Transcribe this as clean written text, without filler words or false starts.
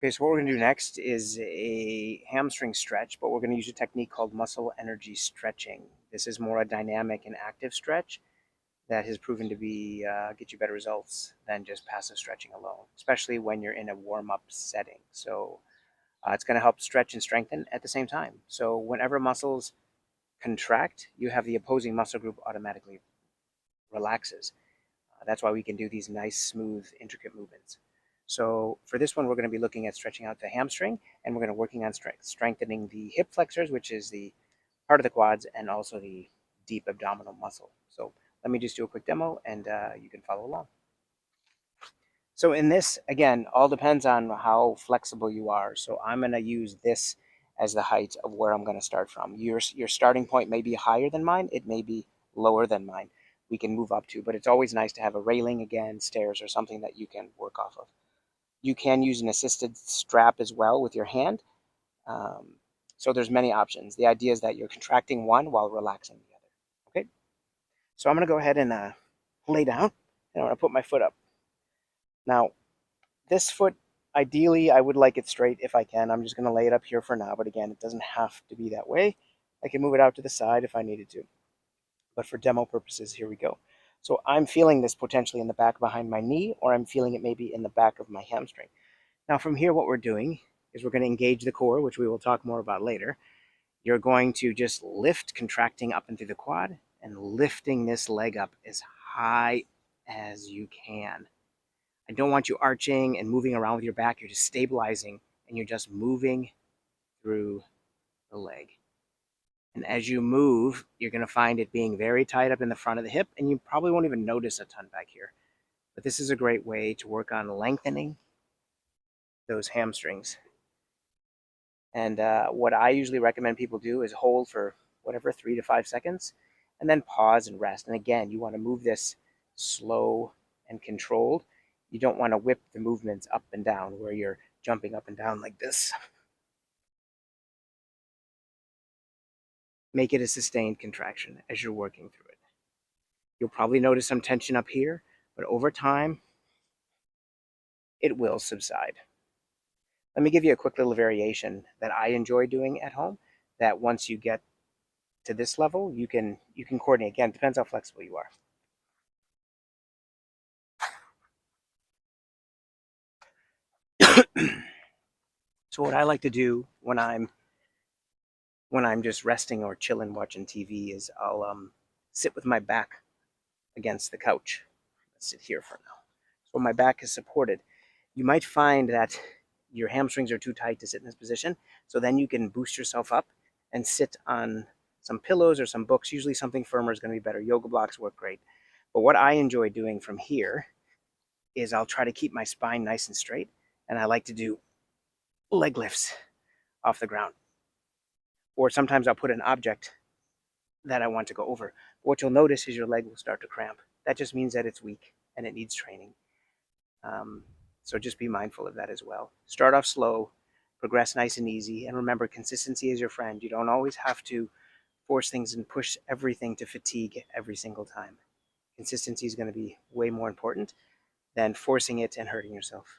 Okay, so what we're going to do next is a hamstring stretch, but we're going to use a technique called muscle energy stretching. This is more a dynamic and active stretch that has proven to be get you better results than just passive stretching alone, especially when you're in a warm-up setting. So it's going to help stretch and strengthen at the same time. So whenever muscles contract, you have the opposing muscle group automatically relaxes. That's why we can do these nice, smooth, intricate movements. So for this one, we're going to be looking at stretching out the hamstring, and we're going to be working on strengthening the hip flexors, which is the part of the quads, and also the deep abdominal muscle. So let me just do a quick demo, and you can follow along. So in this, again, all depends on how flexible you are. So I'm going to use this as the height of where I'm going to start from. Your starting point may be higher than mine. It may be lower than mine. We can move up to, but it's always nice to have a railing again, stairs, or something that you can work off of. You can use an assisted strap as well with your hand. So there's many options. The idea is that you're contracting one while relaxing the other. Okay, so I'm going to go ahead and lay down, and I'm going to put my foot up. Now, this foot, ideally, I would like it straight if I can. I'm just going to lay it up here for now, but again, it doesn't have to be that way. I can move it out to the side if I needed to. But for demo purposes, here we go. So I'm feeling this potentially in the back behind my knee, or I'm feeling it maybe in the back of my hamstring. Now from here, what we're doing is we're going to engage the core, which we will talk more about later. You're going to just lift, contracting up and through the quad, and lifting this leg up as high as you can. I don't want you arching and moving around with your back. You're just stabilizing, and you're just moving through the leg. And as you move, you're going to find it being very tight up in the front of the hip, and you probably won't even notice a ton back here. But this is a great way to work on lengthening those hamstrings. And what I usually recommend people do is hold for whatever, 3 to 5 seconds, and then pause and rest. And again, you want to move this slow and controlled. You don't want to whip the movements up and down where you're jumping up and down like this. Make it a sustained contraction as you're working through it. You'll probably notice some tension up here, but over time, it will subside. Let me give you a quick little variation that I enjoy doing at home, that once you get to this level, you can coordinate. Again, depends how flexible you are. So what I like to do when I'm just resting or chilling watching TV is I'll sit with my back against the couch. Let's sit here for now. So my back is supported. You might find that your hamstrings are too tight to sit in this position, so then you can boost yourself up and sit on some pillows or some books. Usually something firmer is going to be better. Yoga blocks work great. But what I enjoy doing from here is I'll try to keep my spine nice and straight, and I like to do leg lifts off the ground. Or sometimes I'll put an object that I want to go over. What you'll notice is your leg will start to cramp. That just means that it's weak and it needs training. So just be mindful of that as well. Start off slow, progress nice and easy, and remember, consistency is your friend. You don't always have to force things and push everything to fatigue every single time. Consistency is going to be way more important than forcing it and hurting yourself.